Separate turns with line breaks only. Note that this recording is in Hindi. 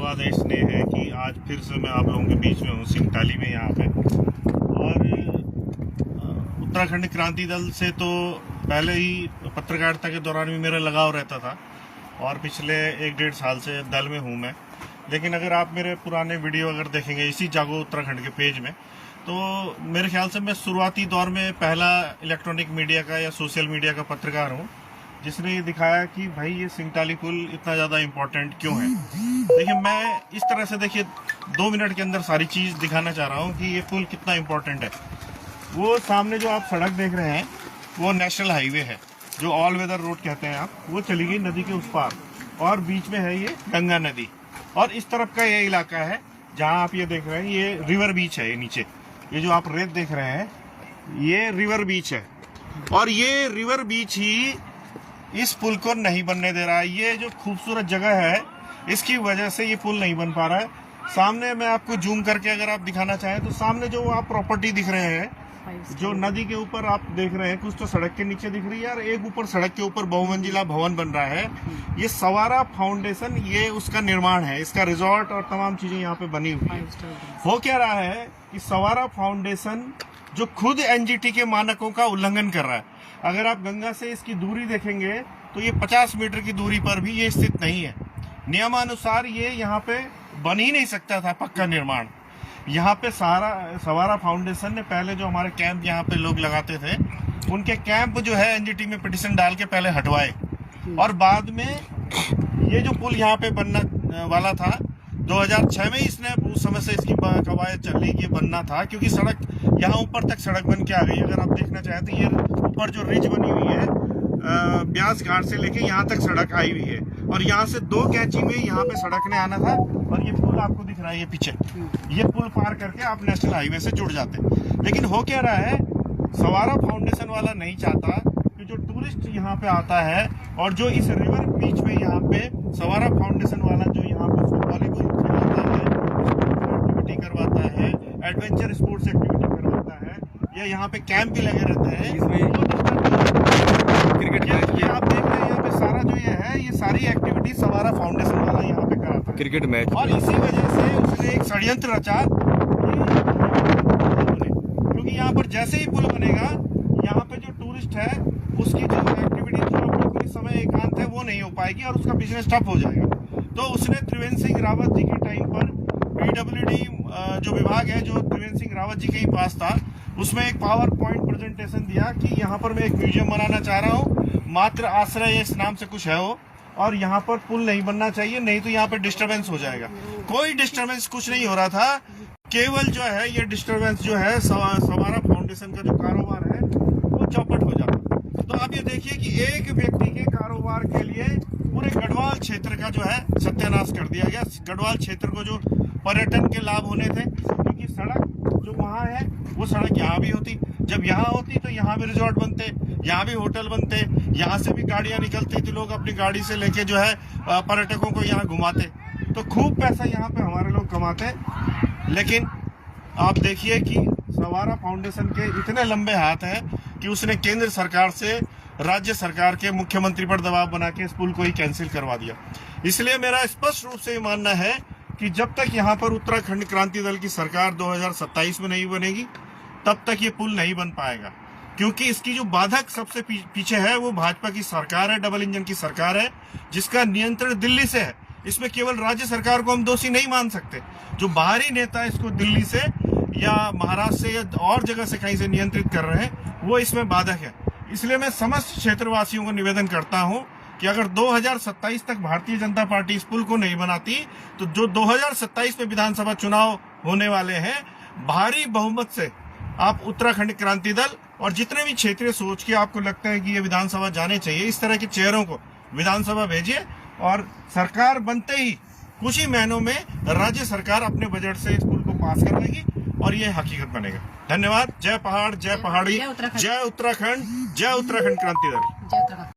धन्यवाद है इसलिए है कि आज फिर से मैं आप लोगों के बीच में हूँ सिंगटाली में यहाँ पे। और उत्तराखंड क्रांति दल से तो पहले ही पत्रकारिता के दौरान भी मेरा लगाव रहता था और पिछले 1-1.5 साल से दल में हूँ मैं। लेकिन अगर आप मेरे पुराने वीडियो अगर देखेंगे इसी जागो उत्तराखंड के पेज में, तो मेरे ख्याल से मैं शुरुआती दौर में पहला इलेक्ट्रॉनिक मीडिया का या सोशल मीडिया का पत्रकार हूँ जिसने ये दिखाया कि भाई ये सिंगटाली पुल इतना ज़्यादा इम्पोर्टेंट क्यों है। देखिए, मैं इस तरह से 2 मिनट के अंदर सारी चीज़ दिखाना चाह रहा हूँ कि ये पुल कितना इम्पोर्टेंट है। वो सामने जो आप सड़क देख रहे हैं वो नेशनल हाईवे है, जो ऑल वेदर रोड कहते हैं आप। वो चली गई नदी के उस पार और बीच में है ये गंगा नदी। और इस तरफ का ये इलाका है जहाँ आप ये देख रहे हैं, ये रिवर बीच है। ये नीचे ये जो आप रेत देख रहे हैं ये रिवर बीच है और ये रिवर बीच ही इस पुल को नहीं बनने दे रहा है। ये जो खूबसूरत जगह है इसकी वजह से ये पुल नहीं बन पा रहा है। सामने मैं आपको जूम करके अगर आप दिखाना चाहें तो सामने जो आप प्रॉपर्टी दिख रहे हैं, जो नदी के ऊपर आप देख रहे हैं, कुछ तो सड़क के नीचे दिख रही है और एक ऊपर सड़क के ऊपर बहुमंजिला भवन बन रहा है। ये सवारा फाउंडेशन, ये उसका निर्माण है, इसका रिजॉर्ट और तमाम चीजें यहाँ पे बनी हुई है। हो क्या रहा है कि सवारा फाउंडेशन जो खुद एनजीटी के मानकों का उल्लंघन कर रहा है। अगर आप गंगा से इसकी दूरी देखेंगे तो ये 50 मीटर की दूरी पर भी ये स्थित नहीं है। नियमानुसार ये यहाँ पे बन ही नहीं सकता था पक्का निर्माण। यहाँ पे सवारा फाउंडेशन ने पहले जो हमारे कैंप यहाँ पे लोग लगाते थे, उनके कैंप जो है एनजीटी में पिटीशन डाल के पहले हटवाए और बाद में ये जो पुल यहाँ पे बनना वाला था 2006 में, इसने उस समय से इसकी कवायद चल रही कि बनना था, क्योंकि सड़क यहाँ ऊपर तक सड़क बन के आ गई। अगर आप देखना चाहें तो ये ऊपर जो रिज बनी हुई है ब्यास घाट से लेके यहाँ तक सड़क आई हुई है और यहाँ से 2 कैंची में यहाँ पे सड़क ने आना था। और ये पुल आपको दिख रहा है, ये पीछे ये पुल पार करके आप नेशनल हाईवे से जुड़ जाते हैं। लेकिन हो क्या रहा है, सवारा फाउंडेशन वाला नहीं चाहता कि जो टूरिस्ट यहाँ पे आता है और जो इस रिवर बीच में यहाँ पे सवारा फाउंडेशन वाला जो यहाँ पे वॉलीबॉल खिलाता है, एक्टिविटी करवाता है, एडवेंचर स्पोर्ट्स एक्टिविटी करवाता है, या यहाँ पे कैंप भी लगे रहते हैं। क्रिकेट ये आप देख रहे हैं यहाँ पे सारा जो ये सारी एक्टिविटी सवारा फाउंडेशन वाला यहाँ पे कराता है, क्रिकेट मैच। और इसी वजह से उसने एक षड्यंत्र रचा, क्योंकि यहाँ पर जैसे ही पुल बनेगा यहाँ पे जो टूरिस्ट है उसकी जो एक्टिविटी जो अपने समय एकांत है वो नहीं हो पाएगी और उसका बिजनेस ठप हो जाएगा। तो उसने त्रिवेंद्र सिंह रावत जी के टाइम पर पीडब्ल्यूडी जो विभाग है, जो त्रिवेंद्र सिंह रावत जी के ही पास था, उसमें एक पावर पॉइंट प्रेजेंटेशन दिया कि यहाँ पर मैं एक म्यूजियम बनाना चाह रहा हूँ, मात्र आश्रय इस नाम से कुछ है वो, और यहाँ पर पुल नहीं बनना चाहिए, नहीं तो यहाँ पर डिस्टरबेंस हो जाएगा। कोई डिस्टरबेंस कुछ नहीं हो रहा था, केवल जो है ये डिस्टरबेंस जो है सवारा फाउंडेशन का जो कारोबार है वो चौपट हो जाता। तो आप ये देखिए कि एक व्यक्ति के कारोबार के लिए पूरे गढ़वाल क्षेत्र का जो है सत्यानाश कर दिया गया। गढ़वाल क्षेत्र को जो पर्यटन के लाभ होने थे, क्योंकि सड़क जो वहाँ है वो सड़क यहाँ भी होती, जब यहाँ होती तो यहाँ भी रिजॉर्ट बनते, यहाँ भी होटल बनते, यहाँ से भी गाड़ियाँ निकलती थी, लोग अपनी गाड़ी से लेके जो है पर्यटकों को यहाँ घुमाते, तो खूब पैसा यहाँ पे हमारे लोग कमाते। लेकिन आप देखिए कि सवारा फाउंडेशन के इतने लंबे हाथ हैं कि उसने केंद्र सरकार से राज्य सरकार के मुख्यमंत्री पर दबाव बना के इस पुल को ही कैंसिल करवा दिया। इसलिए मेरा स्पष्ट रूप से ये मानना है कि जब तक यहाँ पर उत्तराखंड क्रांति दल की सरकार 2027 में नहीं बनेगी तब तक ये पुल नहीं बन पाएगा, क्योंकि इसकी जो बाधक सबसे पीछे है वो भाजपा की सरकार है, डबल इंजन की सरकार है, जिसका नियंत्रण दिल्ली से है। इसमें केवल राज्य सरकार को हम दोषी नहीं मान सकते, जो बाहरी नेता इसको दिल्ली से या महाराष्ट्र से या और जगह से कहीं से नियंत्रित कर रहे हैं वो इसमें बाधक है। इसलिए मैं समस्त क्षेत्रवासियों को निवेदन करता हूं कि अगर 2027 तक भारतीय जनता पार्टी इस पुल को नहीं बनाती तो जो 2027 में विधानसभा चुनाव होने वाले हैं, भारी बहुमत से आप उत्तराखंड क्रांति दल और जितने भी क्षेत्रीय सोच के आपको लगता है कि ये विधानसभा जाने चाहिए, इस तरह के चेहरों को विधानसभा भेजिए और सरकार बनते ही कुछ ही महीनों में राज्य सरकार अपने बजट से इस पुल को पास कर देगी और ये हकीकत बनेगा। धन्यवाद। जय पहाड़, जय पहाड़ी, जय उत्तराखंड, जय उत्तराखंड क्रांति दल।